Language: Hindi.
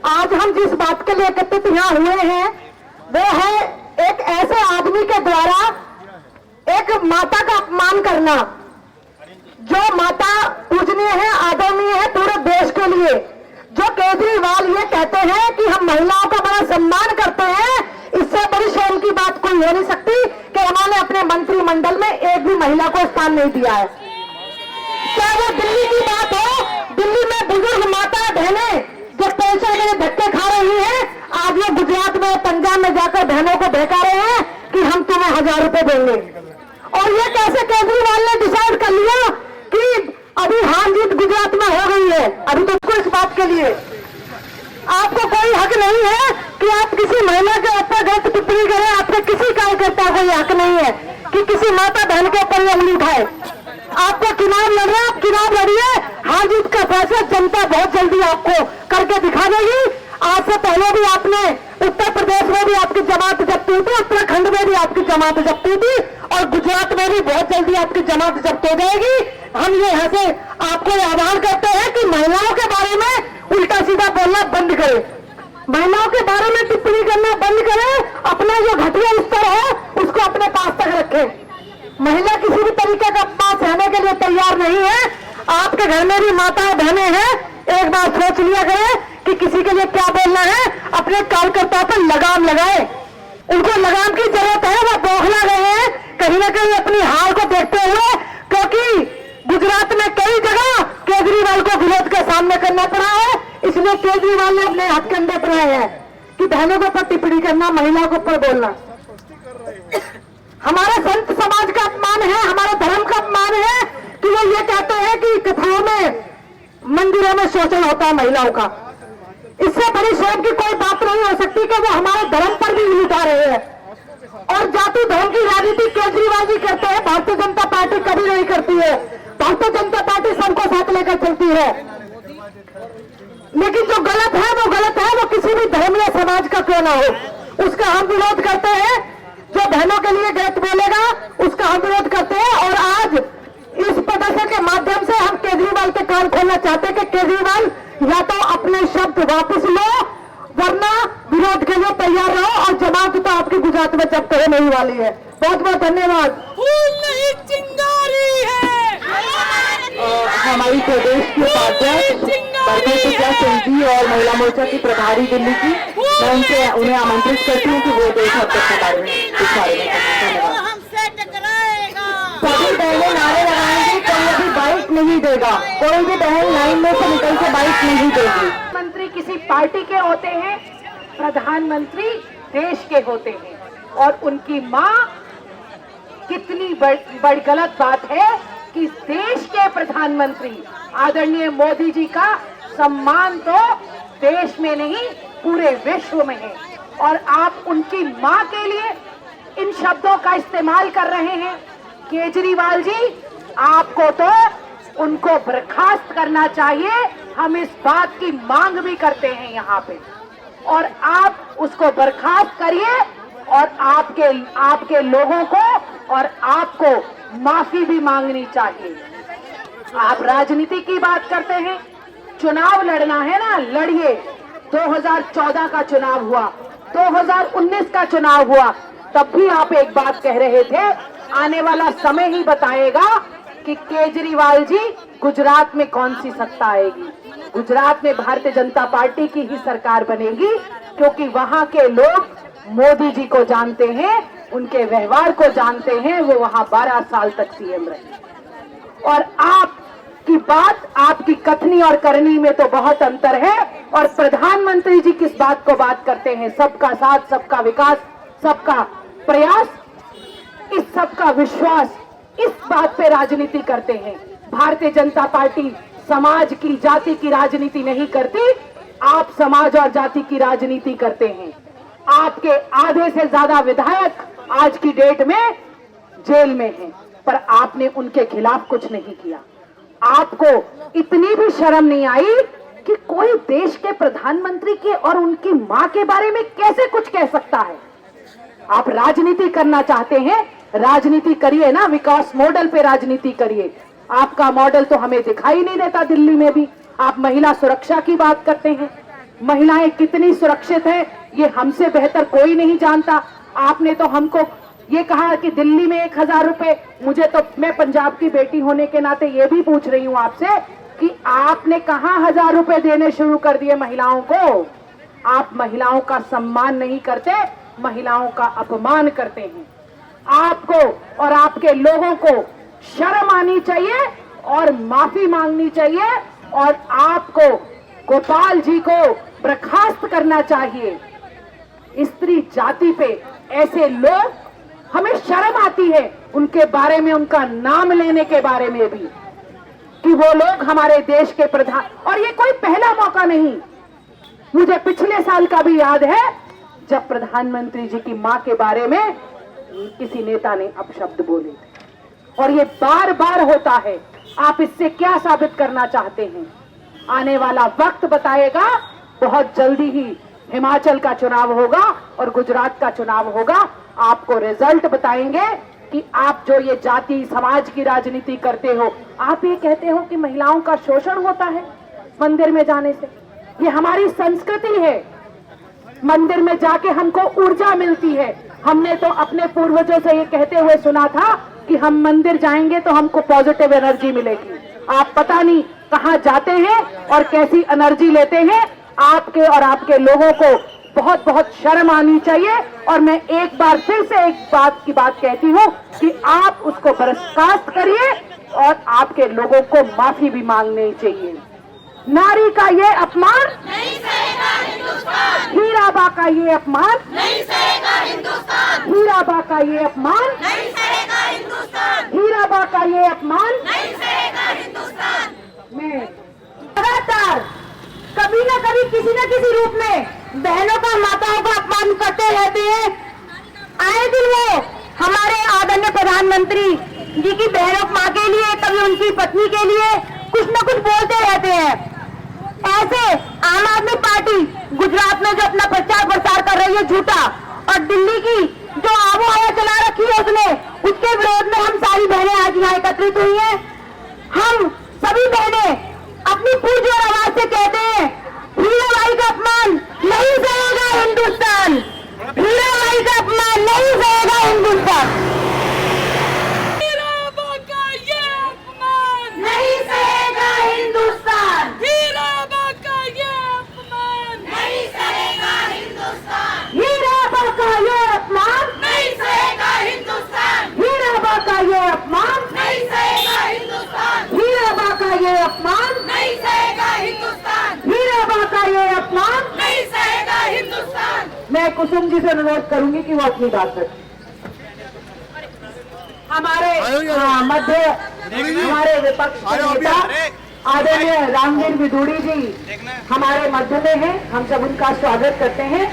आज हम जिस बात के लिए एकत्रित यहाँ हुए हैं वो है एक ऐसे आदमी के द्वारा एक माता का अपमान करना, जो माता पूजनीय है, आदरणीय है पूरे देश के लिए। जो केजरीवाल ये कहते हैं कि हम महिलाओं का बड़ा सम्मान करते हैं, इससे बड़ी शर्म की बात कोई हो नहीं सकती कि उन्होंने अपने मंत्रिमंडल में एक भी महिला को स्थान नहीं दिया है। क्या वो दिल्ली की बात हो, दिल्ली में बुजुर्ग माता बहनें जो पैसे के धक्के खा रही हैं, आज ये गुजरात में पंजाब में जाकर बहनों को बहका रहे हैं कि हम तुम्हें 1000 रुपए देंगे। और ये कैसे केजरीवाल ने डिसाइड कर लिया कि अभी हार जीत गुजरात में हो गई है। अभी तो इस बात के लिए आपको कोई हक नहीं है कि आप किसी महिला के ऊपर गलत टिप्पणी करें। आपके किसी कार्यकर्ता को यह हक नहीं है कि किसी माता बहन के ऊपर उंगली उठाए। आपको चुनाव लड़ रहे हैं, आप चुनाव लड़िए, हार जीत का फैसला जनता बहुत जल्दी आपको करके दिखा देगी। आज से पहले भी आपने उत्तर प्रदेश में भी आपकी जमात जब्त हुई थी, उत्तराखंड में भी आपकी जमात जब्त हुई थी और गुजरात में भी बहुत जल्दी आपकी जमात जब्त हो जाएगी। हम ये यहाँ से आपको आह्वान करते हैं कि महिलाओं के बारे में उल्टा सीधा बोलना बंद करें, महिलाओं के बारे में टिप्पणी करना बंद करें। अपना जो घटिया स्तर है उसको अपने पास तक रखें। महिला किसी भी तरीके का अपमान सहने के लिए तैयार नहीं है। आपके घर में भी माताएं बहनें हैं, एक बार सोच लिया करें कि किसी के लिए क्या बोलना है। अपने कार्यकर्ताओं पर लगाम लगाए, उनको लगाम की जरूरत है। वो बौखला गए हैं कहीं ना कहीं अपनी हार को देखते हुए, क्योंकि गुजरात में कई जगह केजरीवाल को विरोध का सामना करना पड़ा है। इसलिए केजरीवाल ने अपने हाथ कंधे अपनाए हैं कि बहनों के ऊपर टिप्पणी करना, महिलाओं के ऊपर बोलना हमारे संत समाज का अपमान है, हमारे धर्म का अपमान है कि वो ये कहते हैं कि कथाओं में, मंदिरों में शोषण होता है महिलाओं का। इससे बड़ी शर्म की कोई बात नहीं हो सकती कि वो हमारे धर्म पर भी उठा रहे हैं। और जाति धर्म की राजनीति केजरीवाल जी करते हैं, भारतीय जनता पार्टी कभी नहीं करती है। भारतीय जनता पार्टी सबको साथ लेकर चलती है, लेकिन जो गलत है वो गलत है, वो किसी भी धर्म या समाज का क्यों ना हो, उसका हम विरोध करते हैं। जो बहनों के लिए गलत बोलेगा उसका हम विरोध करते हैं। और आज इस प्रदर्शन के माध्यम से हम केजरीवाल के कान खोलना चाहते हैं कि केजरीवाल या तो अपने शब्द वापस लो, वरना विरोध के लिए तैयार रहो। और जमात तो आपकी गुजरात में जब्त होने ही वाली है। बहुत बहुत धन्यवाद। फूल नहीं चिंगारी है। हमारी प्रदेश की उपाध्यक्ष सिंह जी और महिला मोर्चा की प्रभारी दिल्ली की, मैं उनसे उन्हें आमंत्रित करती हूँ कि वो देश हफ्ते के बारे में इस बारे में धन्यवाद। हमसे टकराएगा। सभी बहनें नारे लगाएंगे, कोई अभी बाइक नहीं देगा, कोई भी बहन लाइन में से निकल के बाइक नहीं देगी। मंत्री किसी पार्टी के होते हैं, प्रधानमंत्री देश के होते हैं। और उनकी माँ, कितनी बड़ी गलत बात है कि देश के प्रधानमंत्री आदरणीय मोदी जी का सम्मान तो देश में नहीं पूरे विश्व में है, और आप उनकी माँ के लिए इन शब्दों का इस्तेमाल कर रहे हैं। केजरीवाल जी, आपको तो उनको बर्खास्त करना चाहिए। हम इस बात की मांग भी करते हैं यहाँ पे, और आप उसको बर्खास्त करिए। और आपके लोगों को और आपको माफी भी मांगनी चाहिए। आप राजनीति की बात करते हैं, चुनाव लड़ना है ना, लड़िए। 2014 का चुनाव हुआ, 2019 का चुनाव हुआ, तब भी आप एक बात कह रहे थे, आने वाला समय ही बताएगा कि केजरीवाल जी गुजरात में कौन सी सत्ता आएगी। गुजरात में भारतीय जनता पार्टी की ही सरकार बनेगी, क्योंकि वहां के लोग मोदी जी को जानते हैं, उनके व्यवहार को जानते हैं। वो वहां 12 साल तक सीएम रहे। और आपकी बात, आपकी कथनी और करनी में तो बहुत अंतर है। और प्रधानमंत्री जी किस बात को बात करते हैं? सबका साथ, सबका विकास, सबका प्रयास, इस सबका विश्वास, इस बात पे राजनीति करते हैं। भारतीय जनता पार्टी समाज की, जाति की राजनीति नहीं करती। आप समाज और जाति की राजनीति करते हैं। आपके आधे से ज्यादा विधायक आज की डेट में जेल में हैं, पर आपने उनके खिलाफ कुछ नहीं किया। आपको इतनी भी शर्म नहीं आई कि कोई देश के प्रधानमंत्री के और उनकी मां के बारे में कैसे कुछ कह सकता है? आप राजनीति करना चाहते हैं, राजनीति करिए ना, विकास मॉडल पे राजनीति करिए। आपका मॉडल तो हमें दिखाई नहीं देता। दिल्ली में भी आप महिला सुरक्षा की बात करते हैं, महिलाएं कितनी सुरक्षित है ये हमसे बेहतर कोई नहीं जानता। आपने तो हमको ये कहा कि दिल्ली में 1000 रुपए, मुझे तो, मैं पंजाब की बेटी होने के नाते ये भी पूछ रही हूं आपसे कि आपने कहां 1000 रुपए देने शुरू कर दिए महिलाओं को? आप महिलाओं का सम्मान नहीं करते, महिलाओं का अपमान करते हैं। आपको और आपके लोगों को शर्म आनी चाहिए और माफी मांगनी चाहिए और आपको गोपाल जी को बर्खास्त करना चाहिए। स्त्री जाति पे ऐसे लोग, हमें शर्म आती है उनके बारे में, उनका नाम लेने के बारे में भी, कि वो लोग हमारे देश के प्रधान, और ये कोई पहला मौका नहीं। मुझे पिछले साल का भी याद है जब प्रधानमंत्री जी की मां के बारे में किसी नेता ने अपशब्द बोले थे, और ये बार बार होता है। आप इससे क्या साबित करना चाहते हैं? आने वाला वक्त बताएगा। बहुत जल्दी ही हिमाचल का चुनाव होगा और गुजरात का चुनाव होगा। आपको रिजल्ट बताएंगे कि आप जो ये जाति समाज की राजनीति करते हो। आप ये कहते हो कि महिलाओं का शोषण होता है मंदिर में जाने से। ये हमारी संस्कृति है। मंदिर में जाके हमको ऊर्जा मिलती है। हमने तो अपने पूर्वजों से ये कहते हुए सुना था कि हम मंदिर जाएंगे तो हमको पॉजिटिव एनर्जी मिलेगी। आप पता नहीं कहां जाते हैं और कैसी एनर्जी लेते हैं। आपके और आपके लोगों को बहुत बहुत शर्म आनी चाहिए। और मैं एक बार फिर से एक बात कहती हूं कि आप उसको बर्खास्त करिए और आपके लोगों को माफी भी मांगनी चाहिए। नारी का ये अपमान नहीं सहेगा हिंदुस्तान। हीराबा का ये अपमान नहीं सहेगा हिंदुस्तान। हीराबा का ये अपमान नहीं सहेगा हिंदुस्तान। हीराबा का ये अपमान नहीं सहेगा हिंदुस्तान। मैं लगातार कभी न कभी किसी न किसी रूप में बहनों का, माताओं का अपमान करते रहते हैं। आए दिन वो हमारे आदरणीय प्रधानमंत्री जी की बहनों माँ के लिए, कभी उनकी पत्नी के लिए कुछ न कुछ बोलते रहते हैं। ऐसे आम आदमी पार्टी गुजरात में जो अपना प्रचार प्रसार कर रही है झूठा, और दिल्ली की जो आबो हवा चला रखी है उसने, उसके विरोध में हम सारी बहनें आज यहाँ एकत्रित हुई हैं। हम सभी बहनें अपनी पूरी आवाज से कहते हैं, हीराबाई का अपमान नहीं सहेगा हिंदुस्तान। हीराबाई का अपमान नहीं सहेगा हिंदुस्तान। हीराबा का ये अपमान नहीं सहेगा हिंदुस्तान। हीराबा का ये अपमान नहीं सहेगा हिंदुस्तान। हीराबा का ये अपमान नहीं सहेगा हिंदुस्तान। हीराबा का ये अपमान नहीं सहेगा हिंदुस्तान। हीराबा का ये अपमान नहीं सहेगा हिंदुस्तान। हीराबा का ये अपमान। नहीं सहेगा हिंदुस्तान। मैं कुसुम जी से अनुरोध करूंगी कि वो अपनी बात रखें। हमारे विपक्ष के नेता आदरणीय रामवीर विदुड़ी जी हमारे मध्य में हैं। हम सब उनका स्वागत करते हैं।